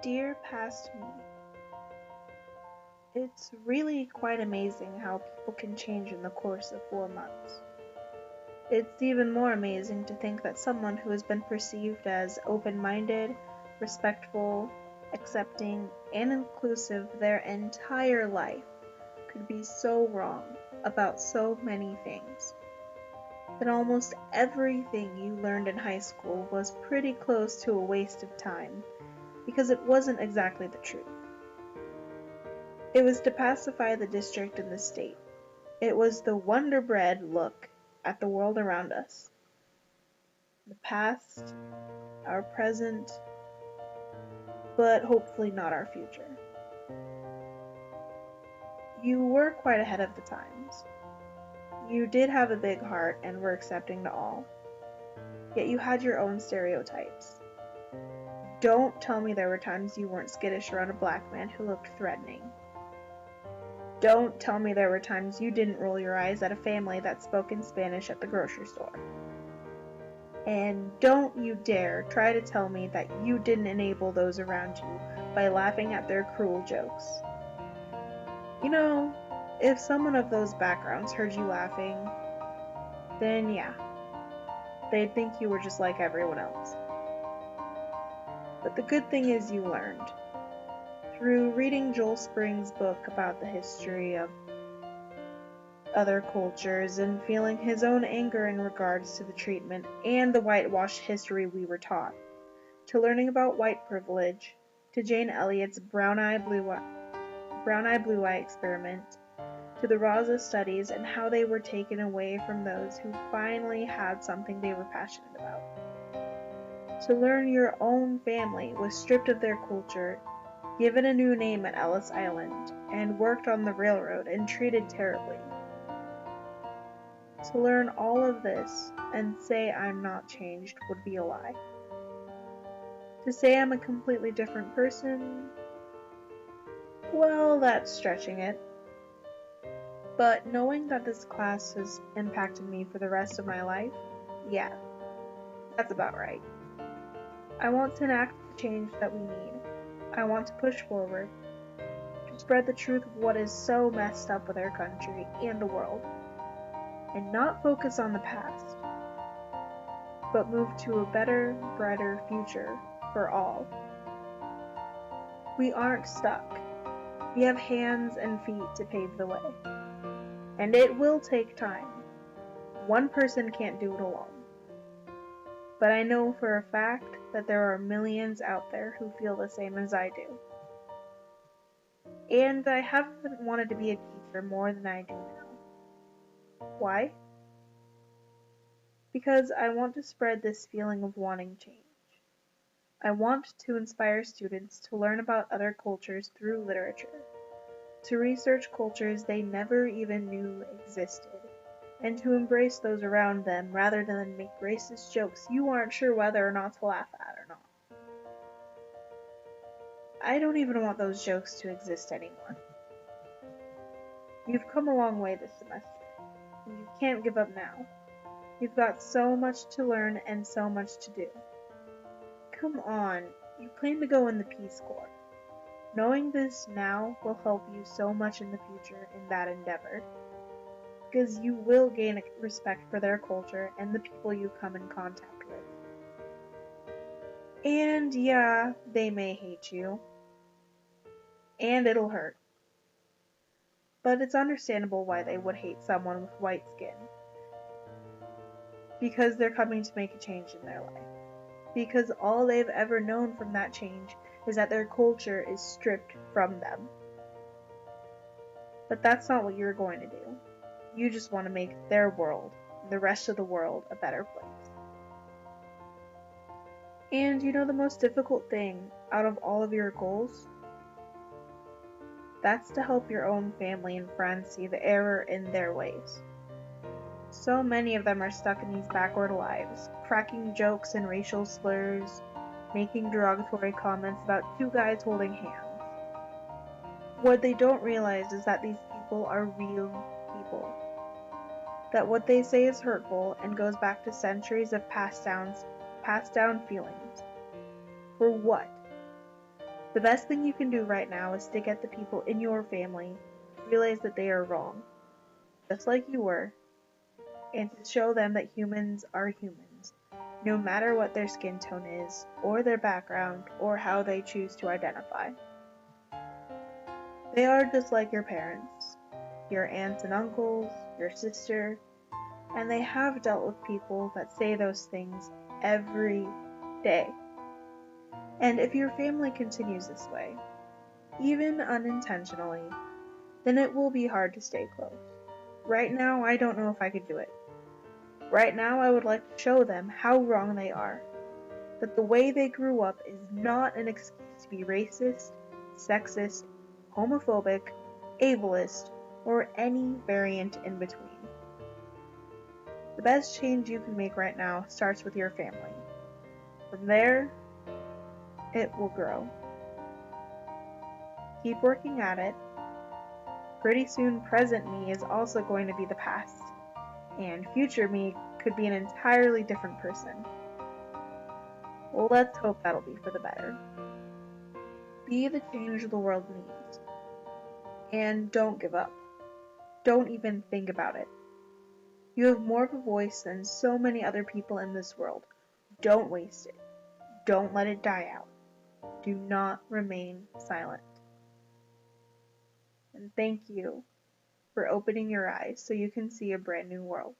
Dear past me, it's really quite amazing how people can change in the course of 4 months. It's even more amazing to think that someone who has been perceived as open-minded, respectful, accepting, and inclusive their entire life could be so wrong about so many things. That almost everything you learned in high school was pretty close to a waste of time because it wasn't exactly the truth. It was to pacify the district and the state. It was the wonder-bread look at the world around us. The past, our present, but hopefully not our future. You were quite ahead of the times. You did have a big heart and were accepting to all. Yet you had your own stereotypes. Don't tell me there were times you weren't skittish around a black man who looked threatening. Don't tell me there were times you didn't roll your eyes at a family that spoke in Spanish at the grocery store. And don't you dare try to tell me that you didn't enable those around you by laughing at their cruel jokes. You know, if someone of those backgrounds heard you laughing, then yeah, they'd think you were just like everyone else. But the good thing is you learned. Through reading Joel Spring's book about the history of other cultures and feeling his own anger in regards to the treatment and the whitewashed history we were taught, to learning about white privilege, to Jane Elliott's brown eye blue eye experiment, to the Raza studies and how they were taken away from those who finally had something they were passionate about. To learn your own family was stripped of their culture, given a new name at Ellis Island, and worked on the railroad and treated terribly. To learn all of this and say I'm not changed would be a lie. To say I'm a completely different person, well, that's stretching it. But knowing that this class has impacted me for the rest of my life, yeah, that's about right. I want to enact the change that we need. I want to push forward, to spread the truth of what is so messed up with our country and the world, and not focus on the past, but move to a better, brighter future for all. We aren't stuck. We have hands and feet to pave the way. And it will take time. One person can't do it alone. But I know for a fact that there are millions out there who feel the same as I do. And I haven't wanted to be a teacher more than I do now. Why? Because I want to spread this feeling of wanting change. I want to inspire students to learn about other cultures through literature, to research cultures they never even knew existed, and to embrace those around them rather than make racist jokes you aren't sure whether or not to laugh at or not. I don't even want those jokes to exist anymore. You've come a long way this semester, and you can't give up now. You've got so much to learn and so much to do. Come on, you plan to go in the Peace Corps. Knowing this now will help you so much in the future in that endeavor, because you will gain respect for their culture and the people you come in contact with. And yeah, they may hate you, and it'll hurt. But it's understandable why they would hate someone with white skin, because they're coming to make a change in their life. Because all they've ever known from that change is that their culture is stripped from them. But that's not what you're going to do. You just want to make their world, the rest of the world, a better place. And you know the most difficult thing out of all of your goals? That's to help your own family and friends see the error in their ways. So many of them are stuck in these backward lives, cracking jokes and racial slurs, making derogatory comments about two guys holding hands. What they don't realize is that these people are real people. That what they say is hurtful and goes back to centuries of passed down feelings. For what? The best thing you can do right now is to get the people in your family to realize that they are wrong, just like you were, and to show them that humans are humans, no matter what their skin tone is, or their background, or how they choose to identify. They are just like your parents, your aunts and uncles, your sister, and they have dealt with people that say those things every day. And if your family continues this way, even unintentionally, then it will be hard to stay close. Right now, I don't know if I could do it. Right now, I would like to show them how wrong they are. That the way they grew up is not an excuse to be racist, sexist, homophobic, ableist, or any variant in between. The best change you can make right now starts with your family. From there, it will grow. Keep working at it. Pretty soon, present me is also going to be the past, and future me could be an entirely different person. Well, let's hope that'll be for the better. Be the change the world needs. And don't give up. Don't even think about it. You have more of a voice than so many other people in this world. Don't waste it. Don't let it die out. Do not remain silent. And thank you for opening your eyes so you can see a brand new world.